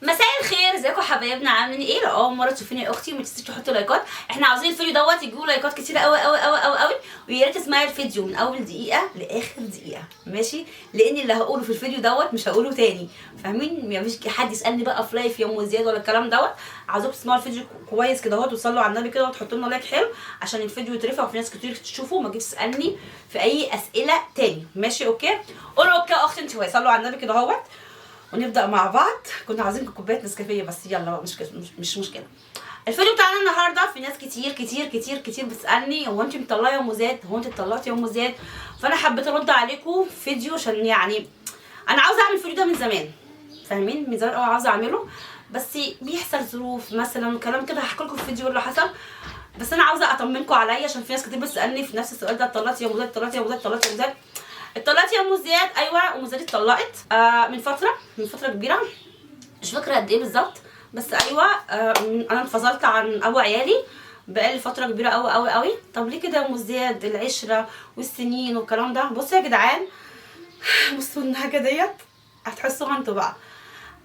مساء الخير، ازيكم حبايبنا؟ عاملين ايه؟ لو اول مره تشوفيني يا اختي ما تنسيش تحطوا لايكات. احنا عاوزين الفيديو دوت يجيبوا لايكات كتير قوي قوي قوي قوي قوي، ويا ريت تسمعي الفيديو من اول دقيقه لاخر دقيقه، ماشي؟ لان اللي هقوله في الفيديو دوت مش هقوله تاني، فاهمين؟ مفيش حد يسالني بقى في لايف يوم وزياده ولا الكلام دوت. عاوزاكم تسمعوا الفيديو كويس كده اهوت، وتصلوا على النبي كده وتحطوا لنا لايك حلو عشان الفيديو يترفع وفي ناس كتير تشوفه وما تجيش تسالني في اي اسئله تاني، ماشي؟ اوكي؟ قولوا اوكي يا اختي انت، صلوا على النبي كده اهوت ونبدا مع بعض. كنا عاوزين كوبايه نسكافيه بس يلا بقى، مش مشكله. الفيديو بتاعنا النهارده في ناس كتير كتير كتير كتير بتسالني هو انت مطلعه يا ام زياد، هو انت اتطلقتي يا ام زياد؟ فانا حبيت ارد عليكم في فيديو عشان يعني انا عاوزه اعمل الفيديو ده من زمان، فاهمين؟ من زمان قوي عاوزه اعمله، بس بيحصل ظروف مثلا وكلام كده. هحكي لكم في فيديو اللي حصل، بس انا عاوزه اطمنكم عليا عشان في ناس كتير بتسالني في نفس السؤال ده، اتطلقتي يا ام زياد؟ اتطلقتي يا ام زياد؟ اتطلقتي يا ام زياد؟ اتطلقتي يا ام زياد؟ ايوه ام زياد اتطلقت من فتره كبيره، مش فاكره قد ايه بالظبط، بس ايوه انا انفصلت عن ابو عيالي بقالي فتره كبيره قوي قوي قوي. طب ليه كده يا ام زياد؟ العشره والسنين والكلام ده. بصوا يا جدعان، بصوا النهجه ديت هتحسوها انتوا بقى.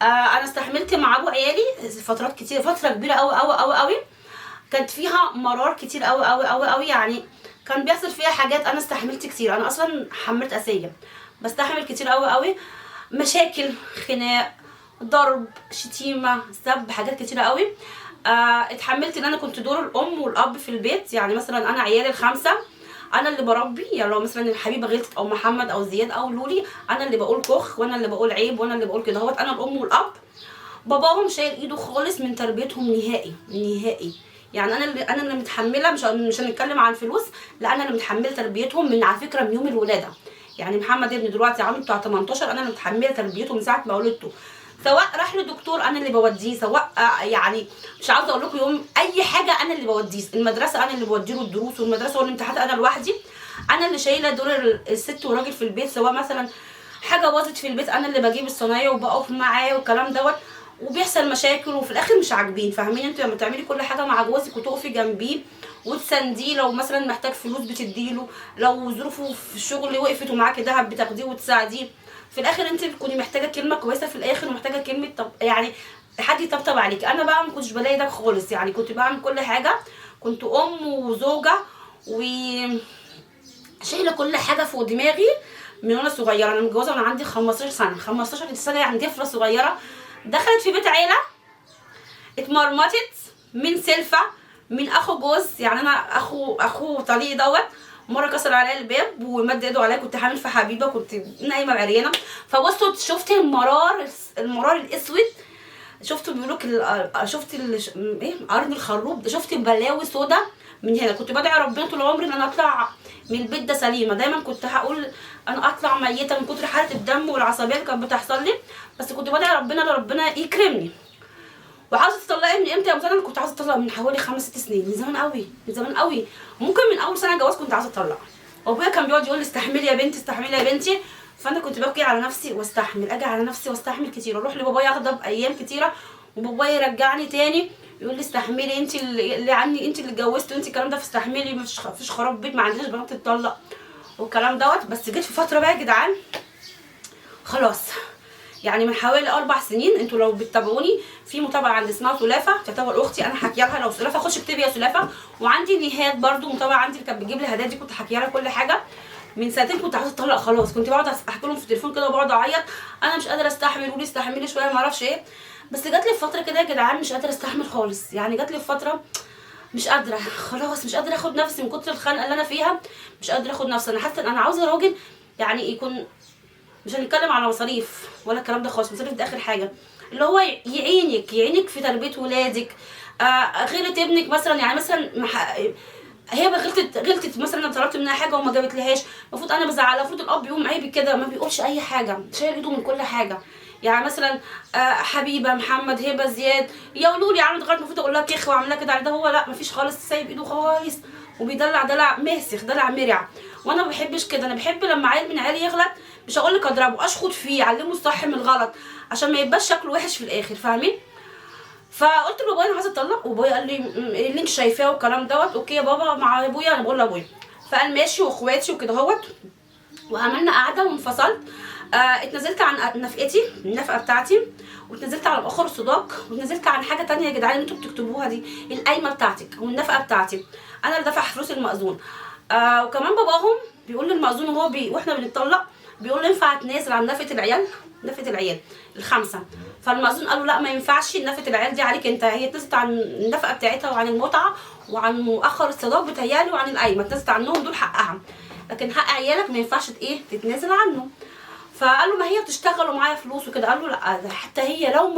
انا استحملت مع ابو عيالي فترات كتير، فتره كبيره قوي قوي قوي قوي، كانت فيها مرار كتير قوي قوي قوي قوي، يعني كان بيحصل فيها حاجات. انا استحملت كتير، انا اصلا حملت اسيه، بستحمل كتير قوي قوي، مشاكل، خناق، ضرب، شتيمه، سب، حاجات كتيره قوي. اتحملت ان انا كنت دور الام والاب في البيت، يعني مثلا انا عيالي الخمسه انا اللي بربي، يعني لو مثلا الحبيبه غلطت او محمد او زياد او لولي انا اللي بقول كخ وانا اللي بقول عيب وانا اللي بقول كده اهوت، انا الام والاب. باباهم شايل ايده خالص من تربيتهم نهائي نهائي، يعني انا اللي متحمله، مش هنتكلم عن فلوس، لا انا اللي متحمله تربيتهم من، على فكره، من يوم الولاده. يعني محمد ابني دلوقتي عامل بتاع 18، انا اللي متحمله تربيته من ساعه ما ولدته، سواء راح لدكتور انا اللي بوديه، سواء يعني مش عاوزه اقول لكم يوم اي حاجه انا اللي بوديه، المدرسه انا اللي بودي له الدروس، والمدرسه والامتحانات انا لوحدي، انا اللي شايله دور الست والراجل في البيت، سواء مثلا حاجه باظت في البيت انا اللي بجيب الصنايعي وبقف معاه والكلام دوت، وبيحصل مشاكل وفي الاخر مش عاجبين، فاهمين؟ انتوا لما تعملي كل حاجه مع جوزك وتقفي جنبيه وتسانديه، لو مثلا محتاج فلوس بتديله، لو ظروفه في الشغل وقفت ومعاكي دهب بتاخديه وتساعديه، في الاخر انت بتكوني محتاجه كلمه كويسه في الاخر، ومحتاجه كلمه طب يعني حد يطبطب عليكي. انا بقى ما كنتش بلاقي ده خالص، يعني كنت بعمل كل حاجه، كنت ام وزوجه و شايله كل حاجه فوق دماغي من وانا صغيره. انا متجوزه وانا عندي 15 سنه، 15 سنه يعني طفله صغيره دخلت في بيت عيله، اتمرمطت من سلفه، من اخو جوز، يعني انا اخو طليقي دوت مره كسر عليا الباب ومد ايده عليا، كنت حامل في حبيبه، كنت نايمه عريانه. فبصوا شفت المرار الاسود، شفت بيقولوا شفت ايه، قرن الخروب، شفت بلاوي سودا من هنا. كنت بدعي ربنا طول عمري ان انا اطلع من البيت ده سليمه، دايما كنت هقول انا اطلع ميته من كتر حاله الدم والعصبيه اللي كانت بتحصل لي، بس كنت بدعي ربنا ان ربنا يكرمني. وعاوزه تطلقي من امتى يا مثلا؟ انا كنت عاوزه اطلق من حوالي 5 6 سنين، من زمان قوي، من زمان قوي، ممكن من اول سنه جواز كنت عاوزه اطلق. وابويا كان بيقعد يقول لي استحملي يا بنتي، استحملي يا بنتي، فانا كنت ببكي على نفسي واستحمل، اجي على نفسي واستحمل كتير، اروح لبابايا اغضب ايام كتيره وبابايا يرجعني تاني يقول لي استحملي، انت اللي عني، انت اللي اتجوزتي وانت الكلام ده، فاستحملي، مفيش خراب بيت، ما عندناش بنات تتطلق والكلام دوت. بس جيت في فتره بقى يا جدعان خلاص، يعني من حوالي 4 سنين، انتوا لو بتتابعوني في متابعه عند اسمها سلافه، تعتبر اختي، انا حكي لها، لو سلافه خش اكتبي يا سلافه. وعندي نهاد برده متابعه عندي، اللي كانت بتجيب لي هدايا دي، كنت حكي لها كل حاجه. من سنتين كنت عايزه اتطلق خلاص، كنت بقعد احكي لهم في التليفون كده وبقعد اعيط، انا مش قادره استحمل، قولي استحملي شويه ما اعرفش ايه. بس جات لي في فتره كده يا جدعان مش قادره استحمل خالص، يعني جات لي في فتره مش قادره خلاص، مش قادره اخد نفسي من كتر الخنقه اللي انا فيها، مش قادره اخد نفسي. انا حاسه ان انا عاوزه راجل يعني يكون، مش هنتكلم على مصاريف ولا الكلام ده خالص، مصاريف دي اخر حاجه، اللي هو يعينك في تربيه ولادك. غيرت ابنك مثلا، يعني مثلا هي غلطت مثلا، انا طلبت منها حاجه وما جابتلهاش، المفروض انا بزعلها، المفروض الاب يقوم عيب كده ما بيقولش اي حاجه، شايل ايده من كل حاجه. يعني مثلا حبيبه، محمد، هبه، زياد يقولوا لي عملت غلط المفروض اقول لها كيخ واعمل لها كده، ده هو لا مفيش خالص، سايب ايده خالص وبيدلع دلع ماسخ، دلع مرع. وانا ما بحبش كده، انا بحب لما عيل من عيالي يغلط مش هقول لك اضربه، اشخط فيه، اعلمه الصح من الغلط عشان ما يبقاش شكله وحش في الاخر، فاهمين؟ فقلت لبابايا انا عايزه اطلق، وبابايا قال لي اللي انت شايفاه والكلام دوت اوكي يا بابا مع ابويا، انا بقول لابويا، فقال ماشي، واخواتي وكده اهوت، وعملنا قعده وانفصلت. اتنزلت عن نفقتي، النفقه بتاعتي، واتنزلت على مؤخر الصداق، واتنزلت عن حاجه تانية يا جدعان انتوا بتكتبوها دي، القايمه بتاعتك والنفقه بتاعتي، انا اللي دافعه فلوس المأذون. وكمان باباهم بيقول للمأذون وهو واحنا بنتطلق، بيقول له ينفع تنازل عن نفقه العيال، نفقه العيال الخمسه. فالمأذون قال له لا ما ينفعش، نفقه العيال دي عليك انت، هي اتنزلت عن النفقه بتاعتها وعن المتعه وعن مؤخر الصداق بتهيالي وعن القايمه، اتنزلت عنهم دول حقها، لكن حق عيالك ما ينفعش ايه تتنازل عنه. فقال له ما هي بتشتغل ومعايا فلوس وكده، قال له لا ده حتى هي لو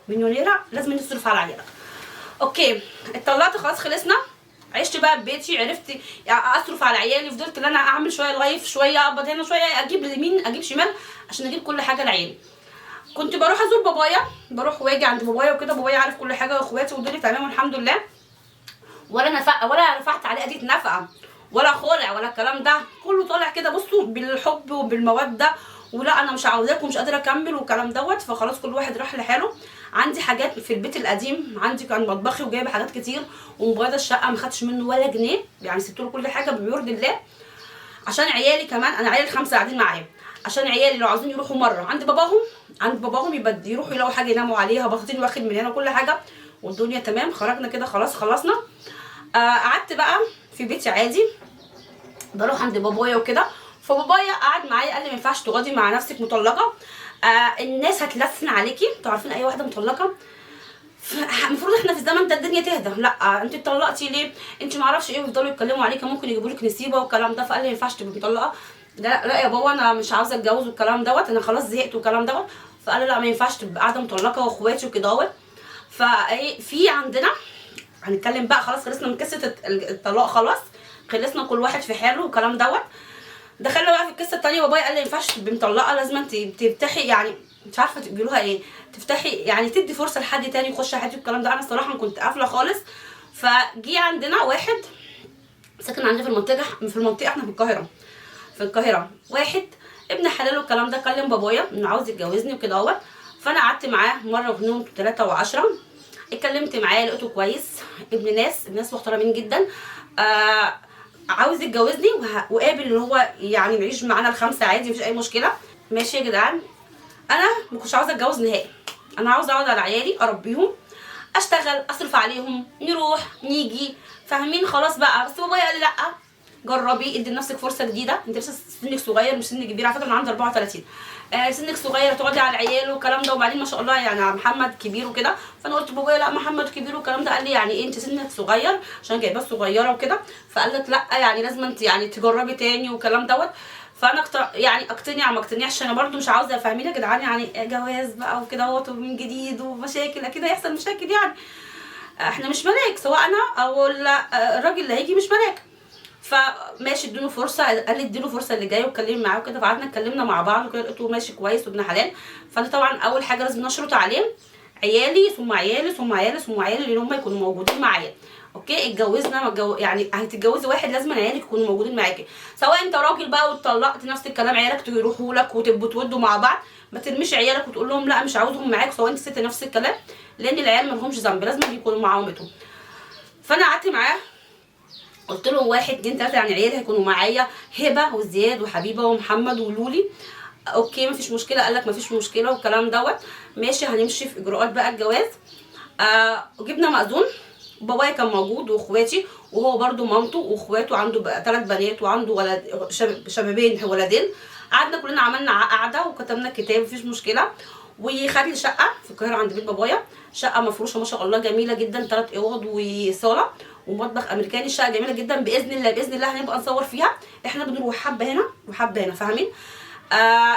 مليونيره لازم نصرف على عيالك. اوكي اتطلقت خلاص خلصنا، عشت بقى ببيتي، عرفت يعني اصرف على عيالي، فضلت ان انا اعمل شويه لايف، شويه اقبض هنا، شويه اجيب يمين اجيب شمال عشان اجيب كل حاجه لعيالي. كنت بروح ازور بابايا، بروح واجي عند بابايا وكده، بابايا عارف كل حاجه واخواتي والدنيا تمام والحمد لله، ولا نفقه ولا رفعت عليه قضيه نفقه ولا خلع ولا الكلام ده، كله طالع كده بصوا بالحب وبالموده، ولا انا مش عاوزاكم ومش قادره اكمل والكلام دوت. فخلاص كل واحد راح لحاله. عندي حاجات في البيت القديم، عندي كان مطبخي وجايبه حاجات كتير، ومبيض الشقه ما خدتش منه ولا جنيه، يعني سبت له كل حاجه بيرضي الله، عشان عيالي كمان، انا عيالي الخمسه قاعدين معايا، عشان عيالي لو عاوزين يروحوا مره عند باباهم يبقى يروحوا يلاقوا حاجه يناموا عليها، بساطين واخد من هنا كل حاجه والدنيا تمام. خرجنا كده خلاص خلصنا. قعدت بقى في بيتي عادي، بروح عند بابايا وكده، فبابايا قعد معايا قال لي ما ينفعش تقعدي مع نفسك مطلقه، الناس هتلسن عليكي، انتوا عارفين اي واحده مطلقه المفروض احنا في الزمن ده الدنيا تهدى، لا انت اتطلقتي ليه، انت ما اعرفش ايه، ويفضلوا يتكلموا عليكي، ممكن يجيبوا لك نسيبه والكلام ده. فقال لي ما ينفعش تبقي مطلقه، لا يا بابا انا مش عاوزه اتجوز والكلام دوت، انا خلاص زهقت والكلام دوت. فقال لي لا ما ينفعش تبقى قاعده مطلقه واخواتي وكده دوت. فايه في عندنا هنتكلم بقى، خلاص خلصنا من قصه الطلاق، خلاص خلصنا كل واحد في حاله والكلام دوت. دخلنا بقى في القصه الثانيه، بابايا قال لي ما ينفعش تبقي مطلقه، لازم انت تفتحي، يعني مش عارفه تقولوها ايه، تفتحي يعني تدي فرصه لحد تاني يخش حياتي والكلام ده. انا الصراحه كنت قافله خالص. فجي عندنا واحد ساكن عندي في المنطقه احنا في القاهره، واحد ابن حلال والكلام ده، كلم بابايا انه عاوز يتجوزني وكده اهوت. فانا قعدت معاه مره واثنين وثلاثه و10، اتكلمت معاه لقيته كويس، ابن ناس محترمين جدا، عاوز يتجوزني وقابل ان هو يعني نعيش معانا الخمسه عادي مفيش اي مشكله. ماشي يا جدعان، انا ما كنتش عاوزه اتجوز نهائي، انا عاوزه اقعد على عيالي اربيهم، اشتغل اصرف عليهم، نروح نيجي فاهمين، خلاص بقى. بس بابايا قال لي لا جربي، ادي لنفسك فرصه جديده، انت لسه سنك صغير مش سن كبير، على فكره انا عندي 34، سنك صغير تقعدي على العيال والكلام ده، وبعدين ما شاء الله يعني محمد كبير وكده. فانا قلت بابايا لا محمد كبير والكلام ده، قال لي يعني ايه انت سنك صغير عشان جايباه صغيره وكده، فقال لك لا يعني لازم انت يعني تجربي تاني والكلام دوت. فانا يعني اقتنع ما اقتنعش، انا برده مش عاوزه افهمين يا جدعان يعني جواز بقى وكده اهوت ومن جديد ومشاكل، اكيد هيحصل مشاكل يعني، احنا مش ملاك، سواء انا او الراجل اللي هيجي مش ملاك. فماشي اديله فرصه، قال لي اديله فرصه اللي جاي واتكلمي معاه وكده. فقعدنا اتكلمنا مع بعض وكده، لقيته ماشي كويس وابن حلال. فانا طبعا اول حاجه لازم نشرط عليه عيالي ثم عيالي ثم عيالي ثم عيالي اللي هم يكونوا موجودين معايا. اوكي اتجوزنا يعني هتتجوزي واحد لازم عيالك يكونوا موجودين معاكي، سواء انت راجل بقى واتطلقت نفس الكلام، عيالك يروحوا لك وتبقوا تودوا مع بعض، ما ترميش عيالك وتقول لهم لا مش عاوزهم معاك، سواء انت ست نفس الكلام، لان العيال ما لهمش ذنب، لازم يكونوا مع امتهم. فانا قعدت معاه قلت له 1 2 3 يعني عيالي هيكونوا معايا، هبه وزياد وحبيبه ومحمد ولولي. اوكي مفيش مشكله، قال لك مفيش مشكله والكلام دوت. ماشي هنمشي في اجراءات بقى الجواز. جبنا مأذون، بابايا كان موجود واخواتي، وهو برده مامته واخواته، عنده بقى 3 بنات وعنده ولد شبابين ولدين. قعدنا كلنا عملنا قعده وكتبنا كتاب مفيش مشكله. وخد لي شقه في القاهره عند بيت بابايا، شقه مفروشه ما شاء الله جميله جدا، 3 اوض وصاله ومطبخ امريكاني، الشقه جميله جدا، باذن الله هنبقى نصور فيها، احنا بنروح حبه هنا وحبه هنا فاهمين.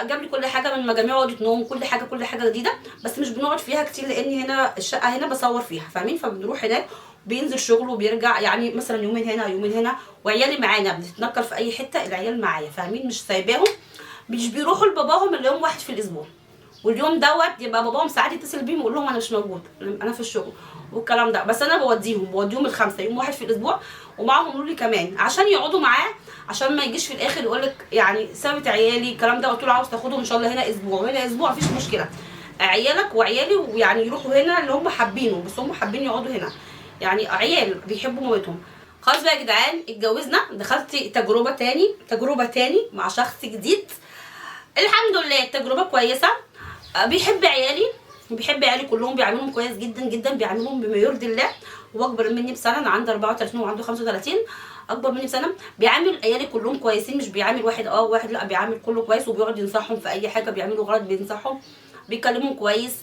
جاب لي كل حاجه من مجاميع اوضه نوم، كل حاجه جديده، بس مش بنقعد فيها كتير لان هنا الشقه هنا بصور فيها فاهمين. فبنروح هناك بينزل شغل وبيرجع، يعني مثلا يومين هنا يومين هنا، وعيالي معانا بنتنقل في اي حته، العيال معايا فاهمين، مش سايباهم، مش بيروحوا لباباهم الا يوم واحد في الاسبوع، واليوم دوت يبقى باباهم ساعات يتصل بيهم يقول لهم انا مش موجود انا في الشغل والكلام ده. بس انا بوديهم الخمسه يوم واحد في الاسبوع، ومعاهم لولي كمان عشان يقعدوا معاه، عشان ما يجيش في الاخر يقول لك يعني سابت عيالي الكلام ده. قلت له عاوز تاخدهم ان شاء الله هنا اسبوع وهنا اسبوع مفيش مشكله، عيالك وعيالي ويعني يروحوا هنا اللي هم حابينه، بس هم حابين يقعدوا هنا، يعني عيال بيحبوا مامتهم. خلاص بقى يا جدعان اتجوزنا، دخلت تجربه تاني مع شخص جديد، الحمد لله التجربه كويسه، بيحب عيالي وبيحب عيالي كلهم، بيعاملهم كويس جدا جدا، بيعاملهم بما يرضي الله. هو اكبر مني بسنه، انا عندي 34 وعنده 35، اكبر مني بسنه. بيعامل عيالي كلهم كويسين، مش بيعامل واحد واحد لا، بيعامل كله كويس، وبيقعد ينصحهم في اي حاجه بيعملوا غلط بينصحهم، بيكلمهم كويس،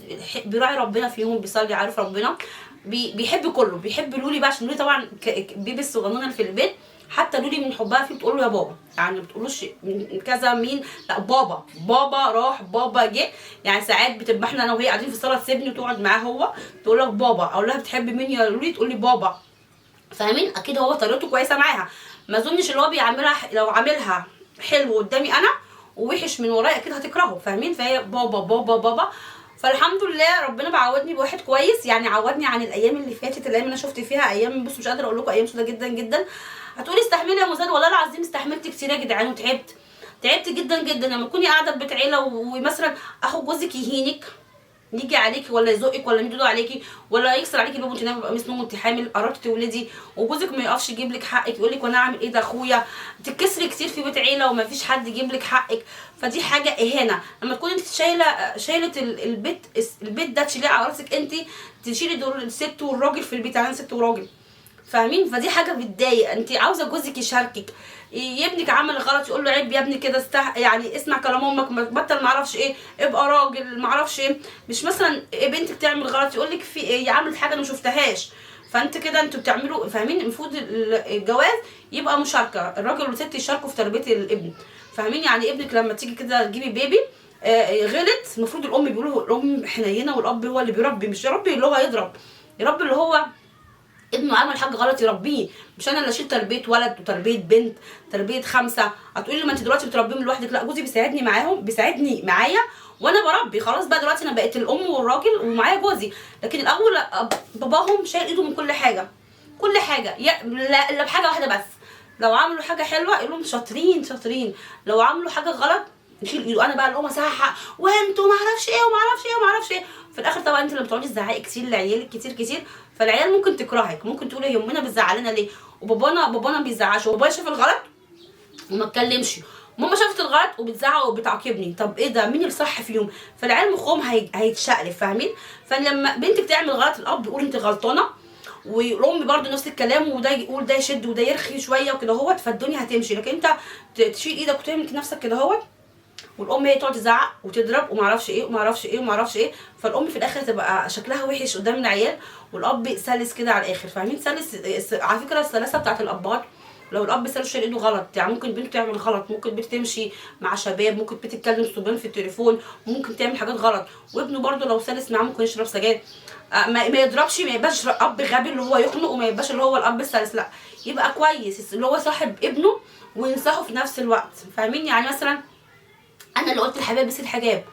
بيراعي ربنا فيهم، بيصلي، عارف ربنا، بيحب كله، بيحب لولي بقى عشان لولي طبعا بيبي الصغنونه اللي في البيت. حتى لولي من حبها فيه بتقول له يا بابا، يعني ما بتقولوش من كذا مين، لا بابا، بابا راح بابا جه. يعني ساعات بتبقى احنا انا وهي قاعدين في الصاله تسيبني وتقعد معاه هو، تقول لك بابا، اقول لها بتحبي مين يا لولي، تقول لي بابا. فاهمين؟ اكيد هو طريقته كويسه معاها، ما اظنش اللي هو بيعملها لو عاملها حلو قدامي انا ووحش من ورايا اكيد هتكرهه. فاهمين؟ فهي بابا بابا بابا. فالحمد لله ربنا بعودني بواحد كويس، يعني عودني عن الايام اللي فاتت، الايام اللي انا شفت فيها ايام، بصوا مش قادره اقول لكم، ايام سودا جدا جدا. هتقولي استحملي يا مزاد، والله العظيم استحملت كتير يا جدعان وتعبت، تعبت جدا جدا. لما تكوني قاعده في بيت عيله ومثلا اخو جوزك يهينك، يجي عليكي ولا يزقك ولا يمد عليكي ولا يكسر عليكي باب وانت نايمه بقميص نوم وانت حامل قررتي تولدي، وجوزك ما يقفش يجيب لك حقك، يقول لك وانا اعمل ايه ده اخويا، تتكسري كتير في بيت عيله وما فيش حد يجيب لك حقك، فدي حاجه اهانه. لما تكوني انت شايله البيت ده تشيليه على راسك انت، تشيلي دور الست والراجل في البيت، يعني ست وراجل. فاهمين؟ فدي حاجه بتضايق. انت عاوزه جوزك يشاركك، ابنك عمل غلط يقول له عيب يا ابني كده، يعني اسمع كلام امك، بطل ما اعرفش ايه، ابقى راجل ما اعرفش ايه. مش مثلا بنتك تعمل غلط يقول لك في ايه، عملت حاجه انا ما شفتهاش، فانت كده انتوا بتعملوا. فاهمين؟ المفروض الجواز يبقى مشاركه، الراجل والست يشاركوا في تربيه الابن. فاهمين؟ يعني ابنك لما تيجي كده تجيبي بيبي غلط، المفروض الام بيقولوا الام حنينه والاب هو اللي بيربي، مش يربي اللي هو يضرب، يربي اللي هو ابنه عمل حاجه غلط يربيه، مش انا اللي اشيل تربيه ولد وتربيه بنت، تربيه خمسه. هتقولي لي ما انت دلوقتي بتربيهم لوحدك، لا جوزي بيساعدني معاهم، بيساعدني معايا وانا بربي، خلاص بقى دلوقتي انا بقيت الام والراجل ومعايا جوزي. لكن الاول باباهم شايل ايده من كل حاجه، كل حاجه، لا الا بحاجه واحده بس، لو عملوا حاجه حلوه يقول لهم شاطرين شاطرين، لو عملوا حاجه غلط يشيل ايده. انا بقى الام اصحح وانتوا ما اعرفش ايه وما اعرفش ايه وما اعرفش ايه. في الاخر طبعا انت لما بتقعدي تزعقي كتير لعيالك كتير كتير، فالعيال ممكن تكرهك، ممكن تقولي هي امنا بتزعلنا ليه، وبابانا ما بيزعقش، وبابايا شاف الغلط وما اتكلمش، ماما شافت الغلط وبتزعق وبتعاقبني، طب ايه ده، مين الصح فيهم؟ فالعيال مخهم هيتشقلب. فاهمين؟ فلما بنتك تعمل غلط الاب يقول انت غلطانه، والام برده نفس الكلام، وده يقول ده يشد وده يرخي شويه وكده اهوت، فالدنيا هتمشي. لكن انت تشيل ايدك وتعمل نفسك كده اهوت، والام هي تقعد تزعق وتضرب وما اعرفش ايه وما اعرفش ايه وما اعرفش ايه، فالام في الاخر تبقى شكلها وحش قدام العيال، والاب سلس كده على الاخر. فاهمين؟ سلس على فكره السلاسه بتاعت الابات، لو الاب سلس شايل ايده غلط، يعني ممكن بنته تعمل غلط، ممكن بنت تمشي مع شباب، ممكن بنت تتكلم صبيان في التليفون، ممكن تعمل حاجات غلط، وابنه برده لو سلس معاه ممكن يشرب سجاير. ما يضربش، ما يبقاش اب غبي اللي هو يخنق، وما يبقاش اللي هو الاب السلس، لا يبقى كويس اللي هو صاحب ابنه وينصحه في نفس الوقت. فاهمين؟ يعني مثلا انا اللي قلت لحبيبي البسي الحجاب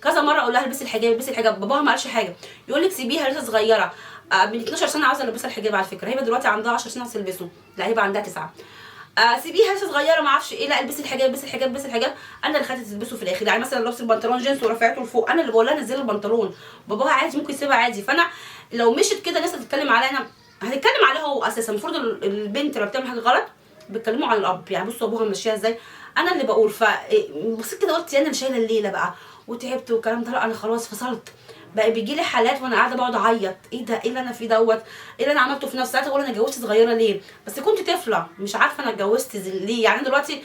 كذا مره، اقول لها البسي الحجاب البسي الحجاب، باباها ما قالش حاجه، يقول لك سيبيها لسه صغيره. من 12 سنه عاوزه البسها الحجاب، على فكره هي دلوقتي عندها 10 سنين هتلبسه، لا هي عندها 9. سيبيها لسه صغيره ما اعرفش ايه، لا البسي الحجاب البسي الحجاب البسي الحجاب. انا اللي خدت تلبسه في الاخر، يعني مثلا لبس البنطلون جينز ورفعته لفوق، انا اللي بقول لها نزلي البنطلون، باباها عادي ممكن يسيبها عادي. فانا لو مشت كده الناس هتتكلم عليا انا، هتتكلم عليها هو اساسا. المفروض البنت لما بتعمل حاجه غلط بيتكلموا عن الاب، يعني بصوا ابوها ماشيها ازاي، انا اللي بقول. بصيت كده قلت انا اللي شايله الليله بقى وتعبت والكلام ده، لا انا خلاص فصلت. بقى بيجي لي حالات وانا قاعده بقعد اعيط، ايه ده، ايه اللي انا فيه دوت، ايه اللي انا عملته في نفسي. ساعتها اقول انا اتجوزت صغيره ليه، بس كنت طفله مش عارفه انا اتجوزت ليه. يعني دلوقتي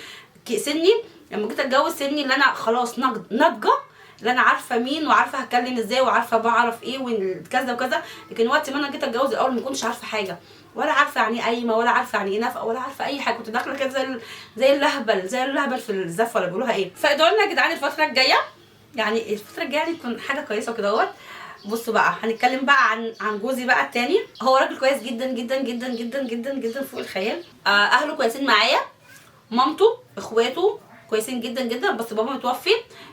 سني لما جيت اتجوز سني اللي انا خلاص ناضجه، اللي انا عارفه مين وعارفه هتكلم ازاي وعارفه بعرف ايه وكذا وكذا. لكن وقت ما انا جيت اتجوز الاول ما كنتش عارفه حاجه، ولا عارفه يعني ايه قايمه، ولا عارفه يعني ايه نفقه، ولا عارفه اي حاجه، كنت داخله كده زي اللهبل في الزفه ولا بيقولوها ايه. فادعوا لنا يا جدعان الفتره الجايه، يعني الفتره الجايه يعني تكون حاجه كويسه وكده اهوت. بصوا بقى هنتكلم بقى عن جوزي بقى التاني. هو راجل كويس جدا جدا جدا جدا جدا جدا فوق الخيال. اهله كويسين معايا، مامته اخواته كويسين جدا جدا، بس بابا متوفي.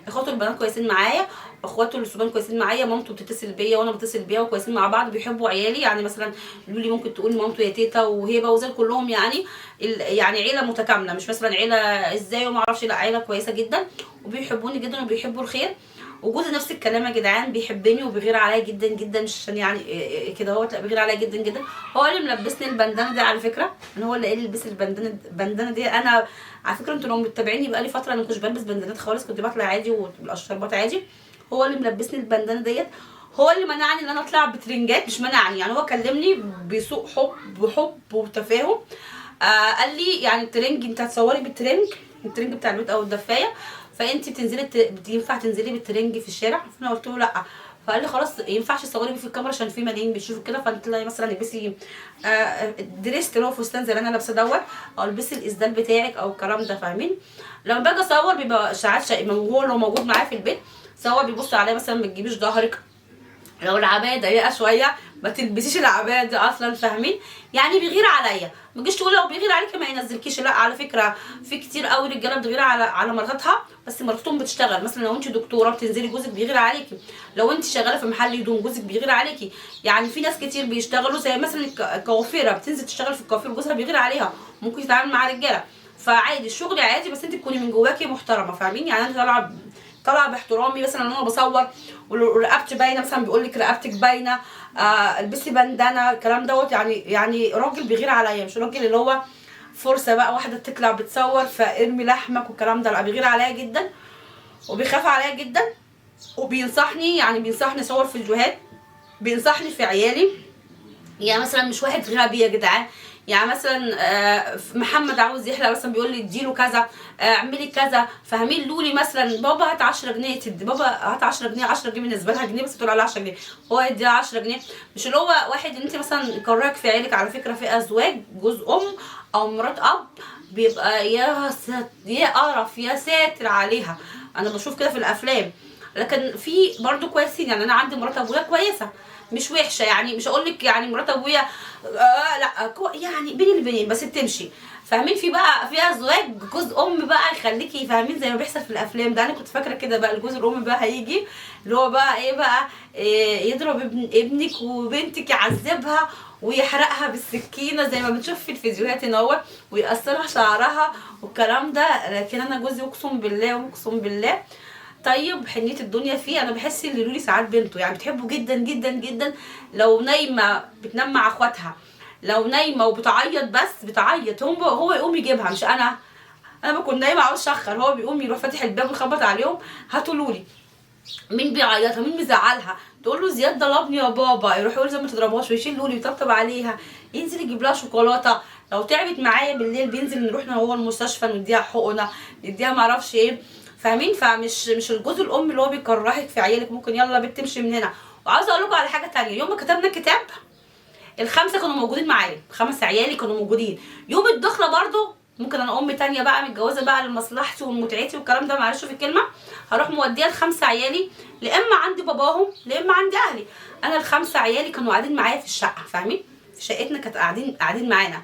اخواته البنات كويسين معايا، اخواته الصبيان كويسين معايا، مامته بتتصل بيا وانا بتصل بيها وكويسين مع بعض، بيحبوا عيالي. يعني مثلا لولي ممكن تقول مامته يا تيتا، وهبه وزال كلهم يعني يعني عيله متكامله، مش مثلا عيله ازاي وما اعرفش، لا عيله كويسه جدا وبيحبوني جدا وبيحبوا الخير. وجوزي نفس الكلام يا جدعان، بيحبني وبيغير عليا جدا جدا، مش عشان يعني كده اهوت، لا بيغير عليا جدا جدا. هو اللي ملبسني البندانه دي على فكره، ان هو اللي قال لي البسي البندانه دي. انا على فكره انتوا لو متابعيني بقالي فتره انا ما كنتش بلبس بندانات خالص، كنت بطلع عادي والشربات عادي. هو اللي ملبسني البندانه ديت، هو اللي منعني ان انا اطلع بترنجات، مش منعني يعني، هو كلمني بسوء حب وتفاهم. قال لي يعني الترنج انت هتصوري بالترنج، الترنج بتاع البيت او الدفايه، فانت بتنزلي ينفع تنزلي بالترنج في الشارع؟ فانا قلت له لا. فقال لي خلاص ينفعش تصوري بيه في الكاميرا عشان في ملايين بيشوفوا كده، فانت مثلا البسي دريست اللي هو فستان زي اللي انا لابسه دوت، او البسي الاسدال بتاعك او الكلام ده، فاهمين؟ لما باجي اصور بيبقى ساعات هو لو موجود معايا في البيت سواء بيبص عليا مثلا ما تجيبيش ظهرك، لو العبايه ضيقه شويه ما تلبسيش العبايه دي اصلا، فاهمين؟ يعني بيغير عليا. ما تجيش تقول لو بيغير عليكي ما ينزلكيش، لا على فكره في كتير قوي رجاله بتغير على مراتها، بس مراتهم بتشتغل. مثلا لو انت دكتوره بتنزلي جوزك بيغير عليكي، لو انت شغاله في محل هدوم جوزك بيغير عليكي. يعني في ناس كتير بيشتغلوا زي مثلا الكوافيره بتنزل تشتغل في الكوافير جوزها بيغير عليها، ممكن يتعامل مع رجاله. فعادي الشغل عادي، بس انت تكوني من جواكي محترمه، فاهمين؟ يعني انا طالعه باحترامي، مثلا انا بصور ورقبتي باينه، مثلا بيقول لك رقبتك باينه، البسي بندانه الكلام دوت. يعني راجل بيغير عليا، مش راجل اللي هو فرصه بقى واحده تطلع بتصور فارمي لحمك والكلام ده، لا بيغير عليا جدا وبيخاف عليا جدا وبينصحني، يعني بينصحني اصور فيديوهات، بينصحني في عيالي. يعني مثلا مش واحد غبي يا جدعان، يعني مثلا محمد عاوز يحلق مثلا بيقول لي اديله كذا، اعملي كذا، فاهمين؟ لولي مثلا بابا هات 10 جنيه، تدي بابا هات 10 جنيه، 10 جنيه بالنسبه لها جنيه بس تقول عليها 10 جنيه، هو يديها 10 جنيه. مش اللي هو واحد انت مثلا كرهك في عيالك. على فكره في ازواج جوز ام او مرات اب بيبقى يا قرف يا ساتر عليها، انا بشوف كده في الافلام. لكن في برضو كويسين، يعني انا عندي مرات ابويا كويسه مش وحشه، يعني مش هقول لك يعني مرات ابويا لا يعني بين البنين بس بتمشي، فاهمين؟ في بقى في ازواج جوز ام بقى يخليكي فاهمين زي ما بيحصل في الافلام ده. انا كنت فاكره كده بقى الجوز الام بقى هيجي اللي هو بقى ايه بقى، إيه يضرب ابنك وبنتك يعذبها ويحرقها بالسكينه زي ما بنشوف في الفيديوهات ان هو ويقصلها شعرها والكلام ده. لكن انا جوزي اقسم بالله اقسم بالله طيب حنيه الدنيا فيه. انا بحس ان لولي ساعات بنته يعني بتحبه جدا جدا جدا، لو نايمه بتنام مع اخواتها، لو نايمه وبتعيط بس بتعيط هو يقوم يجيبها مش انا بكون نايمه عاوز اشخر، هو بيقوم يروح فاتح الباب ويخبط عليهم هاتوا لولي. مين بيعيطها مين مزعلها تقول له زياد ضربني يا بابا، يروح يقول زي ما تضربهاش ويشيل لولي ويطبطب عليها، ينزل يجيب لها شوكولاته. لو تعبت معايا بالليل بينزل نروح هو المستشفى نديها حقنه نديها معرفش ايه، فاهمين؟ مش الجوز الام اللي هو بيكرهك في عيالك ممكن يلا بنت تمشي من هنا. وعاوزه اقول لكم على حاجه تانية، يوم ما كتبنا الكتاب الخمسه كانوا موجودين معايا، 5 عيالي كانوا موجودين. يوم الدخله برضو ممكن انا ام تانية بقى متجوزه بقى لمصلحتي ومتعتي والكلام ده معلش في الكلمه، هروح موديه ل5 عيالي لا اما عندي باباهم لا اما عندي اهلي. انا ال5 عيالي كانوا قاعدين معايا في الشقه، فاهمين؟ في شقتنا كانت قاعدين معانا،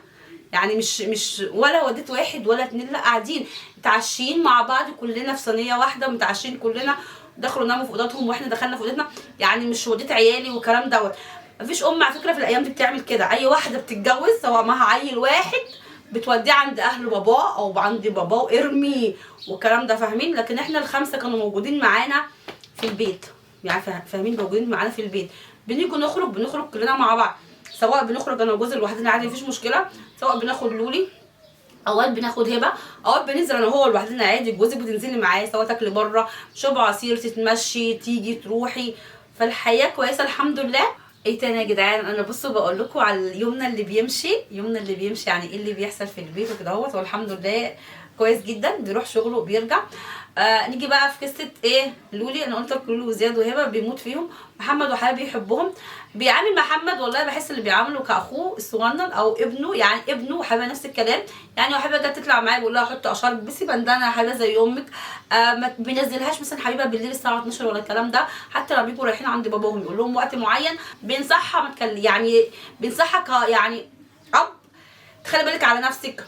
يعني مش ولا وديت واحد ولا 2 لا قاعدين متعشيين مع بعض كلنا في صينيه واحده، متعشين كلنا، دخلوا ناموا في اوضتهم واحنا دخلنا في اوضتنا. يعني مش وديت عيالي والكلام دوت. مفيش ام على فكره في الايام دي بتعمل كده، اي واحده بتتجوز سواء معاها عيل واحد بتوديه عند اهل باباه او عند باباه وارمي والكلام ده، فاهمين؟ لكن احنا ال5 كانوا موجودين معانا في البيت، يعني فاهمين؟ موجودين معانا في البيت، بنيجي بنخرج كلنا مع بعض، سواء بنخرج انا وجوزي لوحدنا عادي مفيش مشكله، سواء بناخد لولي اوقات بناخد هبه، اوقات بننزل انا وهو لوحدنا عادي، جوزك بتنزلي معاه سواء تاكلي بره شرب عصير تتمشي تيجي تروحي، فالحياه كويسه الحمد لله. ايه تاني يا جدعان؟ انا بصوا بقول لكم على يومنا اللي بيمشي، يومنا اللي بيمشي يعني ايه اللي بيحصل في البيت وكده اهوت، والحمد لله كويس جدا، بيروح شغله وبيرجع. نيجي بقى في قصه ايه لولي. انا قلت لكم لولي وزياد وهبه بيموت فيهم، محمد وحبيبي بيحبهم، بيعامل محمد والله بحس اللي بيعامله كاخوه الصغنن او ابنه، يعني ابنه وحبيبه نفس الكلام. يعني وحبيبه جت تطلع معايا بقول لها حط اشار بسي بندانه يا حبيبه زي امك، ما بينزلهاش مثلا حبيبه بالليل الساعه 12 ولا الكلام ده، حتى لما بيجوا رايحين عند باباهم يقول لهم وقت معين بينصحها يعني بينصحها يعني اب تخلي بالك على نفسك،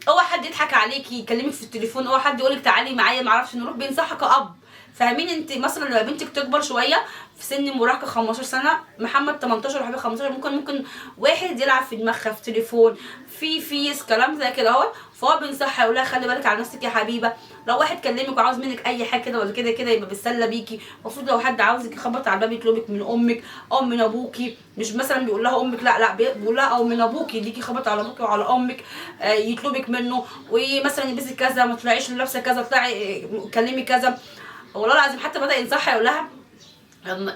اوعى حد يضحك عليكي يكلمك في التليفون، اوعى حد يقولك تعالي معايا معرفش نروح، بينصحك كأب، فاهمين؟ انت مثلا لما بنتك تكبر شويه في سن مراهقه 15 سنه، محمد 18 وحبيبي 15، ممكن واحد يلعب في دماغها في تليفون في فيس كلام زي كده اهو، فهو بينصحها يقول لها خلي بالك على نفسك يا حبيبه. لو واحد كلمك وعاوز منك اي حاجه كده ولا كده كده يبقى بيتسلى بيكي، المفروض لو حد عاوزك يخبط على الباب يطلبك من امك او من ابوكي، مش مثلا بيقول لها امك لا بيقول لها او من ابوكي ليكي خبط على ابوكي وعلى امك، يطلبك منه ومثلا يلبسي كذا ما تطلعيش لابسه كذا، طلعي كلمي كذا. والله العظيم حتى بدا ينصحها يقول لها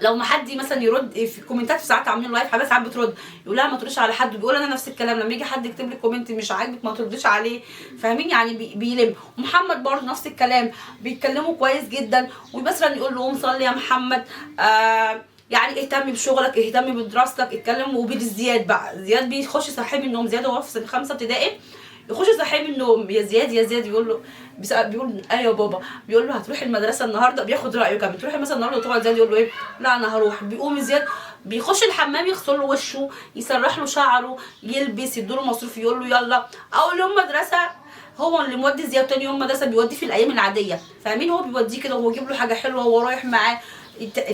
لو ما حد مثلا يرد في الكومنتات، في ساعات عاملين لايف حبايبي ساعات بترد يقول لها ما تردش على حد، بيقول انا نفس الكلام لما يجي حد يكتب لي كومنت مش عاجبك ما تردش عليه، فاهمين يعني بيلم. ومحمد برضه نفس الكلام، بيتكلموا كويس جدا، ومثلا يقول له قوم صلي يا محمد، يعني اهتم بشغلك، اهتم بدراستك، اتكلم. وبالزياد بقى، زياد بيخش صحي من النوم، زياد هو في سنه 5 ابتدائي، يخش صحي من النوم، يا زياد يا زياد، يقول له بيقول ايوه بابا، بيقول له هتروحي المدرسه النهارده، بياخد رايه كمان، تروحي مثلا النهارده تقعد، زياد يقول له ايه لا انا هروح. بيقوم زياد بيخش الحمام يغسل له وشه، يسرح له شعره، يلبس، يديله مصروف، يقول له يلا. اول يوم مدرسه هو اللي مودي زياد، تاني يوم مدرسه بيوديه في الايام العاديه، فاهمين؟ هو بيوديه كده وهو يجيب له حاجه حلوه وهو رايح معاه،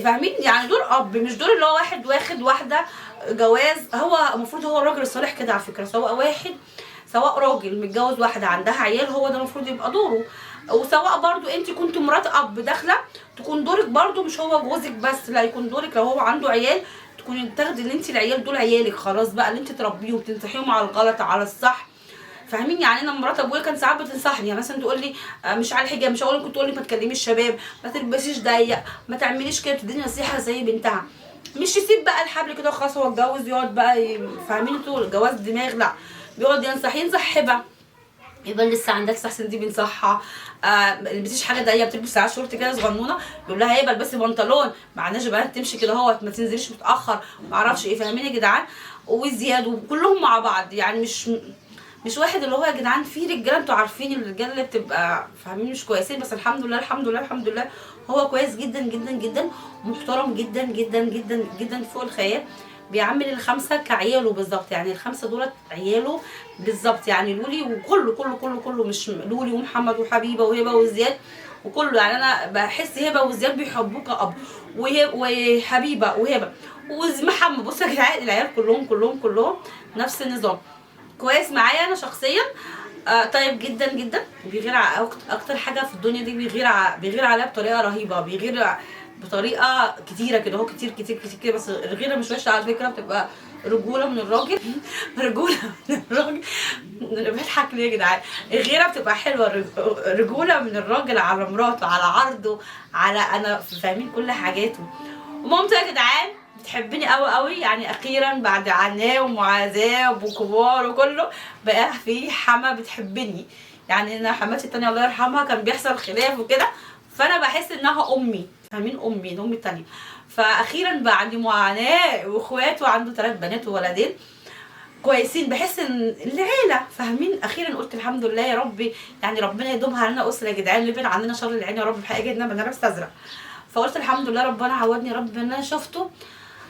فاهمين يعني؟ دور اب، مش دور اللي هو واحد واخد واحده جواز. هو المفروض هو الراجل الصالح كده على فكره، سواء واحد سواء راجل متجوز واحده عندها عيال، هو ده المفروض يبقى دوره. وسواء برضو انت كنت مرات اب داخله، تكون دورك برضو مش هو جوزك بس، لا يكون دورك لو هو عنده عيال تكوني تاخدي ان انت العيال دول عيالك خلاص بقى، اللي انت تربيهم تنصحيهم على الغلط على الصح، فاهمين يعني؟ انا مرات ابويا كان ساعات بتنصحني، يعني مثلا تقول لي مش على الحجاب، مش هقول لك، تقول لي ما تكلميش الشباب، ما تلبسيش ضيق، ما تعمليش كده، تديني نصيحه زي بنتها، مش يسيب بقى الحبل كده خلاص هو اتجوز يقعد بقى فاهمين انتوا الجواز دماغ، لا بيقعد ينصح هبه، يبقى لسه عندها 9 سنين دي بنصحها، ما تلبسيش حاجه ضيقه، بتلبس ساعات شورت كده صغنونه، يقول لها هي البسي بنطلون، معناش بنات تمشي كده اهوت، ما تنزليش متاخر، ما اعرفش ايه، فاهمين يا جدعان؟ وزياد وكلهم مع بعض، يعني مش واحد اللي هو يا جدعان. في رجاله انتوا عارفين الرجاله اللي بتبقى فاهمين مش كويسين، بس الحمد لله الحمد لله الحمد لله هو كويس جدا جدا جدا، محترم جدا جدا جدا جدا فوق الخيال، بيعمل ال5 كعياله بالظبط، يعني ال5 دولت عياله بالظبط، يعني لولي وكله كله كله كله، مش لولي ومحمد وحبيبه وهبه وزياد وكله، يعني انا بحس هبه وزياد بيحبوه كأب، وحبيبه وهبه ومحمد، بصوا يا جدعان العيال كلهم كلهم كلهم نفس النظام، كويس معايا انا شخصيا. طيب جدا جدا، بيغير على اكتر حاجه في الدنيا دي، بيغير عليها بطريقه رهيبه، بيغير بطريقه كتيره كده، هو كتير كتير كتير كده، بس الغيره مش وحشه على فكره، بتبقى رجوله من الراجل رجوله من الراجل، بضحك ليه يا جدعان؟ الغيره بتبقى حلوه، رجوله من الراجل على مراته، على عرضه، على انا فاهمين كل حاجاته. ومامته يا جدعان بتحبني قوي قوي، يعني اخيرا بعد عناه ومعذاب وكبار وكله بقى في حما بتحبني، يعني انا حماتي التانية الله يرحمها كان بيحصل خلاف وكده، فانا بحس انها امي، فاهمين؟ امي امي التانية، فاخيرا بعد معاناه واخواته، عنده 3 بنات وولدين كويسين، بحس ان العيله فاهمين، اخيرا قلت الحمد لله يا ربي، يعني ربنا يدومها لنا اسره يا جدعان، لبن عننا شر العين يا رب، بحق جدا انا بستزرع، فقلت الحمد لله ربنا عودني يا رب ان انا شفته،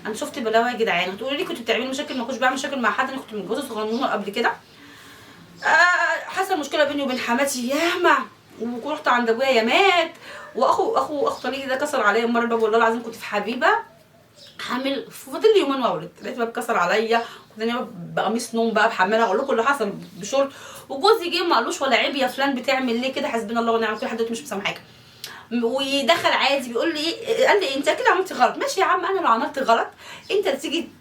انا شفت بلاوي يا جدعان. هتقولي لي كنت بتعملي مشاكل؟ ما كنتش بعمل مشاكل مع حد، انا كنت متجوزه صغنونه قبل كده، حصل مشكله بيني وبين حماتي ياما، ورحت عند ابويا يا مات، واخو طليقي ده كسر عليا مره الباب، والله العظيم كنت في حبيبه حامل، فاضل لي يومين واولد، لقيت باب كسر عليا، كنت انا بقميص نوم بقى بحملها، اقول لكم اللي حصل بشورت، وجوزي جه ما قالوش ولا عيب يا فلان بتعمل ليه كده، حسبنا الله ونعم الوكيل، لحد دلوقتي مش مسامحاك، ويدخل عادي بيقول لي قال لي انت كده عملتي غلط، ماشي يا عم انا لو عملت غلط انت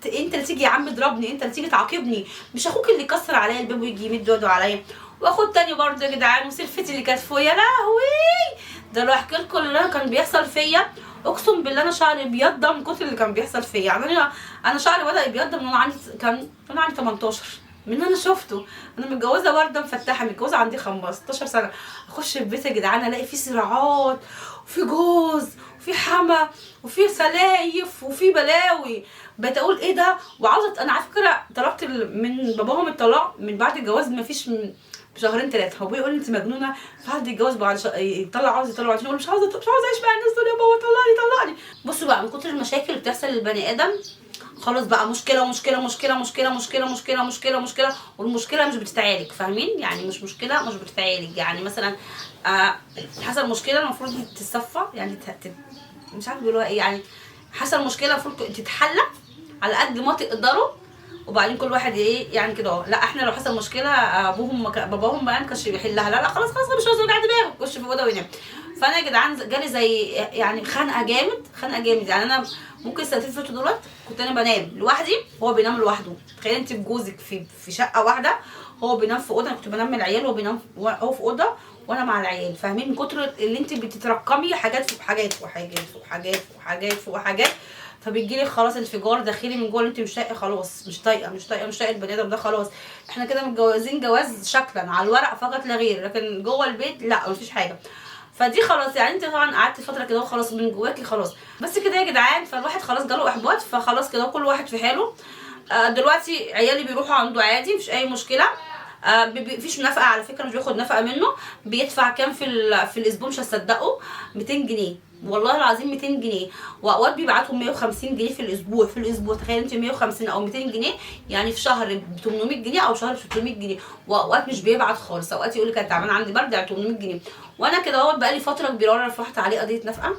اللي تيجي يا عم تضربني، انت اللي تيجي تعاقبني، مش اخوك اللي يكسر عليا الباب ويجي يمد ايده عليا. واخو التاني برضه يا جدعان، وسلفتي اللي كانت فيا، يا لهوي ده لو احكي لكم اللي كان بيحصل فيا، اقسم بالله انا شعري ابيض من كتر اللي كان بيحصل فيا، يعني انا شعري بدا يبيض من وانا عندي 18، من انا شفته. انا متجوزه ورده مفتحه، متجوزه عندي 15 سنه، اخش البيت يا جدعان الاقي فيه صراعات، وفي جوز، وفي حما، وفي سلايف، وفي بلاوي، بقيت اقول ايه ده، وعاوزه انا على فكره طلبت من باباهم الطلاق من بعد الجواز، ما فيش بشهرين 3، هو بيقول لي انت مجنونه، بعد الجواز بعد يطلع عاوز يطلع، عشان مش عاوزه اعيش مع الناس دول يا بابا، طلعني. بصوا بقى، من كتر المشاكل اللي بتحصل للبني ادم خلاص بقى مشكله ومشكله مشكله مشكله مشكله مشكله مشكله مشكله، والمشكله مش بتتعالج، فاهمين يعني؟ مش مشكله مش بتتعالج، يعني مثلا حصل مشكله المفروض تتصفى، يعني مش عارفه بيقولوها ايه، يعني حصل مشكله المفروض تتحل على قد ما تقدروا، وبعدين كل واحد ايه يعني كده. لا احنا لو حصل مشكله باباهم بقى ما كانش بيحلها، لا خلاص مش عاوز وجع دماغه، يخش في الاوضه وينام. فانا يا جدعان جالي زي يعني خنقه جامد، يعني انا ممكن السنتين اللي فاتوا دولت كنت انا بنام لوحدي وهو بينام لوحده. تخيل انت بجوزك في شقه واحده، هو بينام في اوضه، انا كنت بنام من العيال وهو بينام هو في اوضه وانا مع العيال. فاهمين؟ من كتر اللي انت بتترقمي حاجات فوق حاجات فوق حاجات فوق حاجات فوق حاجات فوق حاجات، فبيجيلك خلاص انفجار داخلي من جوه، اللي انت مش طايقه خلاص، مش طايقه البني ادم ده خلاص. احنا كده متجوزين جواز شكلا على الورق فقط لا غير، لكن جوه البيت لا مفيش حاجه. فدي خلاص يعني انت طبعا قعدت فتره كده وخلاص من جواكي خلاص. بس كده يا جدعان، فالواحد خلاص جاله احباط، فخلاص كده كل واحد في حاله. دلوقتي عيالي بيروحوا عنده عادي مفيش اي مشكله. مفيش نفقه على فكره، مش بياخد نفقه منه. بيدفع كام في الاسبوع؟ مش هتصدقوا، 200 جنيه والله العظيم، 200 جنيه. واوقات بيبعتهم 150 جنيه في الاسبوع. تخيل انت 150 او 200 جنيه يعني في شهر ب 800 جنيه او شهر ب 600 جنيه. واوقات مش بيبعت خالص، اوقات يقول لك انا تعبان عندي برد يعني 800 جنيه. وانا كده اهوت بقالي فتره كبيره ولا رفعت عليه قضيه نفقه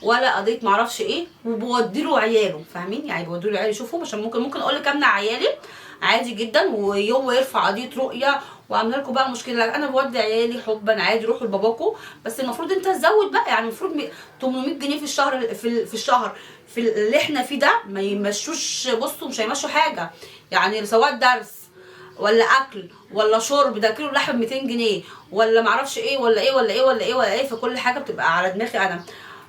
ولا قضيه معرفش ايه، وبودي له عياله. فاهمين؟ يعني بودي له عيالي يشوفوا، عشان ممكن اقول لك امنع عيالي عادي جدا ويوم يرفع قضيه رؤيه وعامله لكم بقى مشكله. لا انا بودي عيالي حبا عادي، روحوا لباباكم. بس المفروض انت تزود بقى، يعني المفروض 800 جنيه في الشهر، في الشهر في اللي احنا فيه ده ما يمشوش. بصوا مش هيمشوا حاجه، يعني سواء درس ولا اكل ولا شرب، ده كيلو لحم ب 200 جنيه ولا معرفش ايه ولا ايه ولا ايه ولا ايه ولا ايه، فكل حاجه بتبقى على دماغي انا.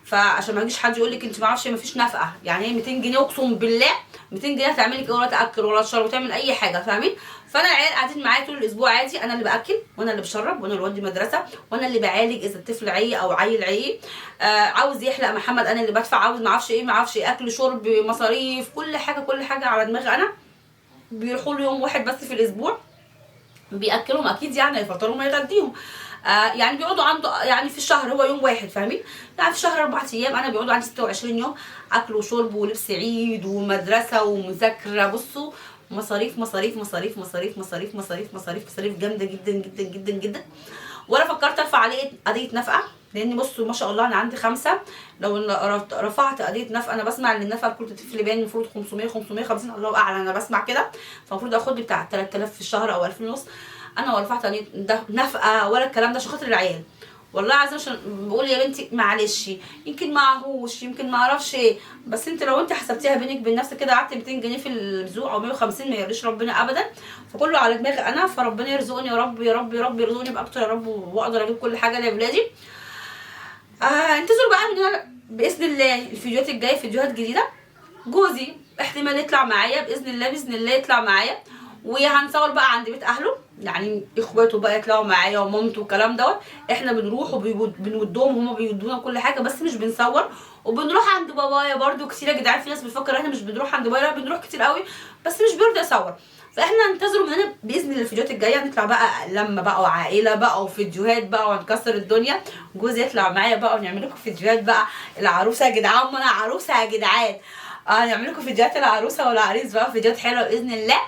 فعشان ما يجيش حد يقول لك انت ما اعرفش ما فيش نفقه، يعني ايه 200 جنيه؟ اقسم بالله 200 جنيه هتعمل لك ايه؟ ولا تاكل ولا تشرب وتعمل اي حاجه. فاهمين؟ فانا العيال قاعدين معايا طول الاسبوع عادي، انا اللي باكل وانا اللي بشرب وانا اللي بودي مدرسه وانا اللي بعالج اذا الطفل عي او عيل عي. عاوز يحلق محمد انا اللي بدفع، عاوز ما اعرفش ايه ما اعرفش ايه، اكل شرب مصاريف كل حاجه كل حاجه على دماغي انا. بيروحوا له يوم واحد بس في الاسبوع بياكلهم اكيد، يعني هيفطرهم ويغديهم. يعني بيقعدوا عنده يعني في الشهر هو يوم واحد. فاهمين؟ يعني في الشهر 4 ايام، انا بيقعدوا عندي 26 يوم اكل وشرب ولبس عيد ومدرسه ومذاكره. بصوا مصاريف مصاريف مصاريف مصاريف مصاريف مصاريف مصاريف مصاريف جامده جدا جدا جدا جدا. وانا فكرت ارفع عليه قضيه نفقه، لان بصوا ما شاء الله انا عندي 5. لو رفعت قضيه نفقه، انا بسمع ان النفقه لكل طفل باين المفروض 500 550 الله اعلم، انا بسمع كده. فالمفروض اخد لي بتاع 3000 في الشهر او 2000 ونص. انا ورفعت قضيه نفقه ولا الكلام ده عشان خاطر العيال والله عايزه، عشان بقول يا بنتي معلش يمكن معهوش يمكن ما اعرفش ايه. بس انت لو انت حسبتيها بينك وبين نفسك كده، قعدت 200 جنيه في الاسبوع او 150 ما يرضيش ربنا ابدا. فكله على دماغي انا، فربنا يرزقني يا رب يا رب يا رب، يرزقني باكتر يا رب واقدر اجيب كل حاجه لاولادي. انتظروا بقى مننا باذن الله الفيديوهات الجايه، فيديوهات جديده. جوزي احتمال يطلع معايا باذن الله، باذن الله يطلع معايا، وهنصور بقى عند بيت اهله، يعني اخواته بقى يطلعوا معايا ومامته والكلام دوت. احنا بنروح وبنودهم وهما بيودونا كل حاجه، بس مش بنصور. وبنروح عند بابايا برده كتير يا جدعان. في ناس بتفكر احنا مش بنروح عند بابايا، لا بنروح كتير قوي بس مش بيرضى يصور. فاحنا انتظروا مننا باذن الله الفيديوهات الجايه، هنطلع بقى لما بقى وعائله بقى وفيديوهات بقى وهنكسر الدنيا. جوزي يطلع معايا بقى ونعمل لكم فيديوهات بقى العروسه يا جدعان، ما انا عروسه يا جدعان. هنعمل لكم فيديوهات العروسه والعريس بقى، فيديوهات حلوه باذن الله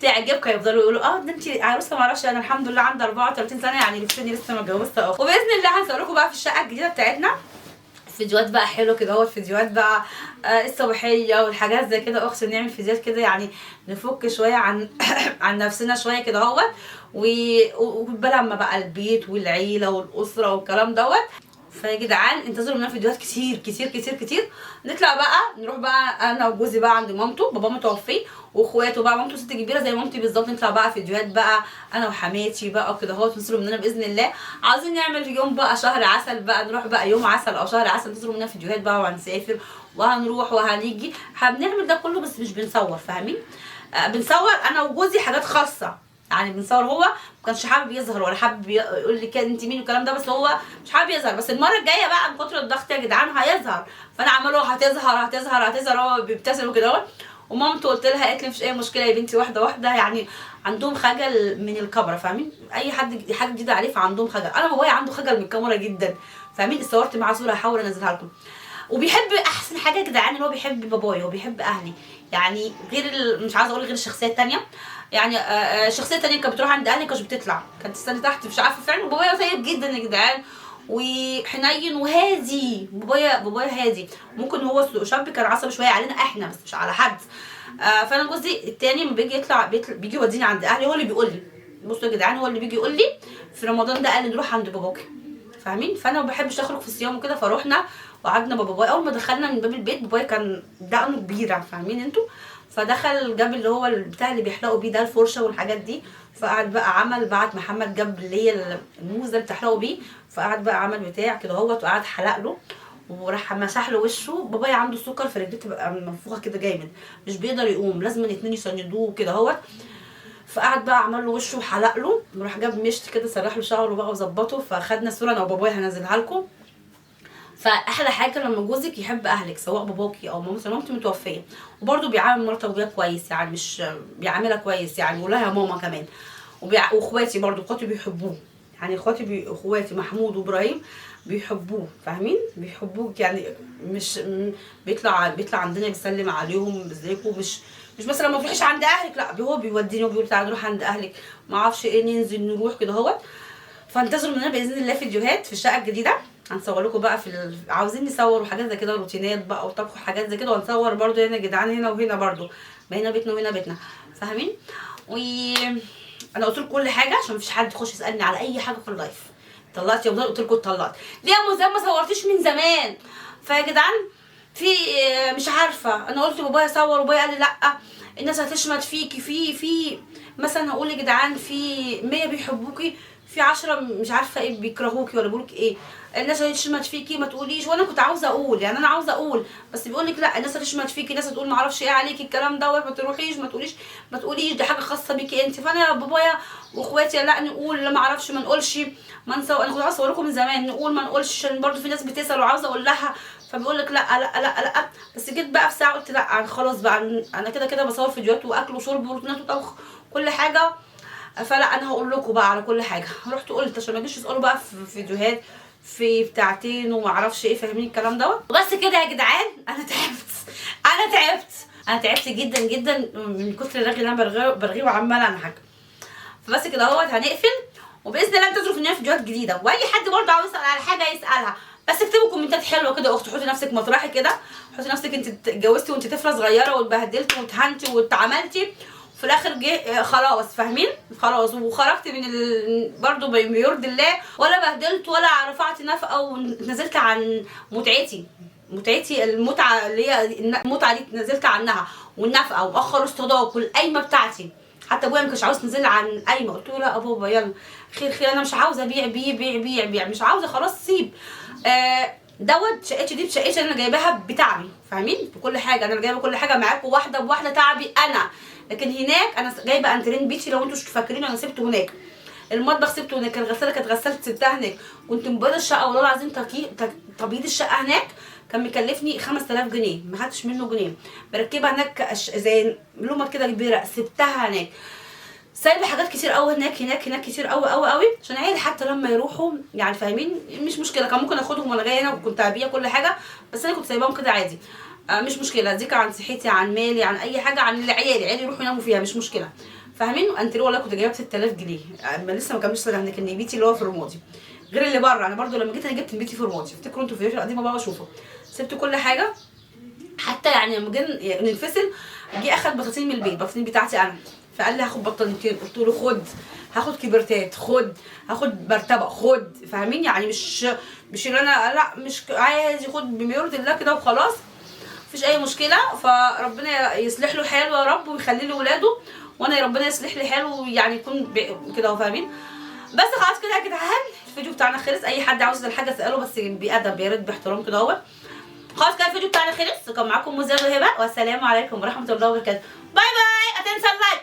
تعجبكم. يفضلوا يقولوا ده انت عروسه ما اعرفش، انا الحمد لله عندي 34 سنه يعني لسه ما اتجوزت اهو. وباذن الله هنصور لكم بقى في الشقه الجديده بتاعتنا فيديوهات بقى حلوه كده اهوت، فيديوهات بقى الصباحيه والحاجات زي كده. اقسم نعمل فيديوهات كده يعني نفك شويه عن عن نفسنا شويه كده اهوت، وبلما بقى البيت والعيله والاسره والكلام دوت. فيا جدعان انتظروا مننا فيديوهات كتير كتير كتير كتير. نطلع بقى نروح بقى انا وجوزي بقى عند مامته، بابا متوفي واخواته بقى، مامته ست كبيره زي مامتي بالظبط. نطلع بقى فيديوهات بقى انا وحماتي بقى كده اهو، تنزلوا مننا باذن الله. عاوزين نعمل يوم بقى شهر عسل بقى، نروح بقى يوم عسل او شهر عسل، تنزلوا مننا فيديوهات بقى، وهنسافر وهنروح وهنيجي. بنعمل ده كله بس مش بنصور. فاهمين؟ بنصور انا وجوزي حاجات خاصه، يعني بنصور. هو ما كانش حابب يظهر ولا حابب يقول لي انت مين والكلام ده، بس هو مش حابب يظهر. بس المره الجايه بقى من كتر الضغط يا جدعان هيظهر. فانا عماله هتظهر هتظهر هتظهر، هو بيبتسم وكده. ومامته قلت لها، قالت لي مفيش اي مشكله يا بنتي، واحده واحده. يعني عندهم خجل من الكاميرا. فاهمين؟ اي حاجه جديده عليه فعندهم خجل. انا بابايا عنده خجل من الكاميرا جدا. فاهمين؟ صورت معاه صوره هحاول انزلها لكم. وبيحب احسن حاجه يا جدعان ان هو بيحب بابايا وبيحب اهلي، يعني غير مش عايزه اقول غير الشخصيه الثانيه. يعني الشخصيه الثانيه كانت بتروح عند اهلي كانت بتطلع، كانت تستنى تحت مش عارفه فعلا. بابايا طيب جدا يا جدعان وحنين وهادي. بابايا هادي. ممكن هو شاب كان عصبي شويه علينا احنا بس مش على حد. فانا جوزي الثاني لما بيجي يطلع بيجي يوديني عند اهلي، هو اللي بيقول لي بصوا يا جدعان، هو اللي بيجي يقول لي في رمضان ده قال لي نروح عند باباكي. فاهمين؟ فانا ما بحبش اخرج في الصيام وكده، فروحنا وقعدنا بابايا. اول ما دخلنا من باب البيت بابايا كان دقنه كبيره، فاهمين انتوا؟ فدخل جاب اللي هو البتاع اللي بيحلقوا بيه ده، الفرشه والحاجات دي. فقعد بقى عمل، بعد محمد جاب اللي هي الموز ده اللي بتحلقوا بيه، فقعد بقى عمل بتاع كده اهوت، وقعد حلق له وراح مسح له وشه. بابايا عنده السكر في رجليه تبقى منفوخه كده جامد، مش بيقدر يقوم، لازم الاتنين يسندوه كده اهوت. فقعد بقى عمل له وشه وحلق له، وراح جاب مشط كده سرح له شعره بقى وظبطه. فاخدنا صوره انا وبابايا هنزلها لكم. فاحلى حاجه لما جوزك يحب اهلك، سواء باباكي او مامتي، مامتي متوفيه وبرده بيعامل مرات ابويا كويس، يعني مش بيعاملها كويس يعني، بيقول لها يا ماما كمان. واخواتي برده، اخواتي بيحبوه، يعني اخواتي اخواتي محمود وابراهيم بيحبوه، فاهمين؟ بيحبوك يعني. مش بيطلع عندنا بيسلم عليهم ازيكم، مش مثلا ما تروحيش عند اهلك، لا هو بيوديني وبيقول تعالى نروح عند اهلك، ما اعرفش ايه، ننزل نروح كده اهوت. فانتظروا مننا باذن الله فيديوهات في الشقه الجديده، هنصور لكم بقى عاوزين نصور حاجات زي كده، روتينات بقى وطبخ وحاجات زي كده، وهنصور برده هنا يا جدعان، هنا وهنا برده، ما هنا بيتنا وهنا بيتنا، فاهمين؟ انا قلت لكم كل حاجه عشان مفيش حد يخش يسالني على اي حاجه في اللايف. طلقت يا ابني؟ قلت لكم اتطلقت ليه يا ام زي ما صورتيش من زمان؟ فيا جدعان في مش عارفه، انا قلت بابايا صور وبابايا قال لي لا الناس هتشمت فيكي، في مثلا هقول يا جدعان في 100 بيحبوكي، في 10 مش عارفه ايه بيكرهوكي ولا بيقولك ايه، الناس هتشمت فيكي ما تقوليش. وانا كنت عاوزه اقول، يعني انا عاوزه اقول، بس بيقول لك لا الناس هتشمت فيكي، الناس هتقول ما اعرفش ايه عليكي الكلام دوت، ما تروحيش ما تقوليش دي حاجه خاصه بيكي انت. فانا بابايا واخواتي لا نقول، لا ما اعرفش ما نقولش، ما نسوي. انا كنت عاوزه اصور لكم من زمان، نقول ما نقولش عشان برضه في ناس بتسال وعاوزه اقول لها، فبيقول لك لا لا لا لا. بس جيت بقى في ساعه قلت لا خلاص بقى، انا كده كده بصور فيديوهات واكل وشرب وروتينات وطبخ كل حاجه، فلا انا هقول لكم بقى على كل حاجه. رحت قلت عشان ما تجيش تسالوا بقى في فيديوهات في بتاعتين وما اعرفش ايه، فاهمين الكلام دوت؟ بس كده يا جدعان، انا تعبت جدا جدا من كتر الرغي اللي انا برغيه وعماله انهج. فبس كده اهوت هنقفل، وباذن الله انتظروا في فيديوهات جديده. واي حد برضه عاوز يسال على حاجه يسالها، بس اكتبوا كومنتات حلوه كده يا اختي، حطي نفسك مطرحي كده، حطي نفسك انت اتجوزتي وانت طفله صغيره واتبهدلتي واتهنتي واتعملتي، في الاخر جه خلاص، فاهمين؟ خلاص وخرجت من برضه بيرضي الله، ولا بهدلت ولا رفعت نفقه ونزلت عن متعتي المتعه اللي هي المتعه دي نزلت عنها، والنفقه ومؤخر استضاف والقايمه بتاعتي. حتى ابويا ما كانش عاوز تنزل عن قايمه، قلت له لا يا بابا يلا خير انا مش عاوزه ابيع مش عاوزه، خلاص سيب. دوت شقتي دي بشقتي انا جايباها بتعبي، فاهمين؟ بكل حاجه انا جايبه كل حاجه معاكم واحده بواحده تعبي انا. لكن هناك انا جايبه انترين بيتي، لو انتوا مش فاكرين انا سبته هناك، المطبخ سبته هناك، الغساله كانت غسلت سبتها هناك، كنت مبيضه الشقه والله العظيم. تبييض الشقه هناك كان مكلفني 5000 جنيه، ما خدتش منه جنيه. مركبه هناك زي لومه كده كبيره، سبتها هناك. سايبه حاجات كتير قوي هناك كتير قوي عشان عيل حتى لما يروحوا، يعني فاهمين؟ مش مشكله، كان ممكن اخدهم وانا جايه هنا وكنت ابيع كل حاجه، بس انا كنت سايباهم كده عادي. مش مشكله، اديك عن صحتي عن مالي عن اي حاجه، عن عيالي يروحوا يناموا فيها، مش مشكله، فاهمين؟ انتريه والله كنت جايبه ب 6000 جنيه، ما لسه ما كملتش سنه هناك، ان بيتي اللي هو في رمادي غير اللي بره. انا برده لما جيت انا جبت بيتي في رمادي، افتكروا انتوا الفيديوهات القديمه بقى وشوفوا، سبت كل حاجه. حتى يعني لما جينا ننفصل جه اخد بطاطين من البيت، بطاطين بتاعتي انا، فقال لي هاخد بطانيتين، قلت له خد، هاخد كبرتات خد، هاخد مرتبه خد، فاهمين؟ يعني مش اللي انا لا مش عايز ياخد بما يرضي الله كده وخلاص، مفيش اي مشكله. فربنا يصلح له حاله يا رب ويخلي له ولاده، وانا ربنا يصلح لي حاله يعني يكون كده اهو، فاهمين؟ بس خلاص كده يا جدعان الفيديو بتاعنا خلص. اي حد عاوز يسال حاجه اساله بس بادب يا ريت باحترام كده اهو. خلاص كده الفيديو بتاعنا خلص، كان معاكم مزيد وهبه، والسلام عليكم ورحمه الله وبركاته. باي باي. اتنسى اللايك.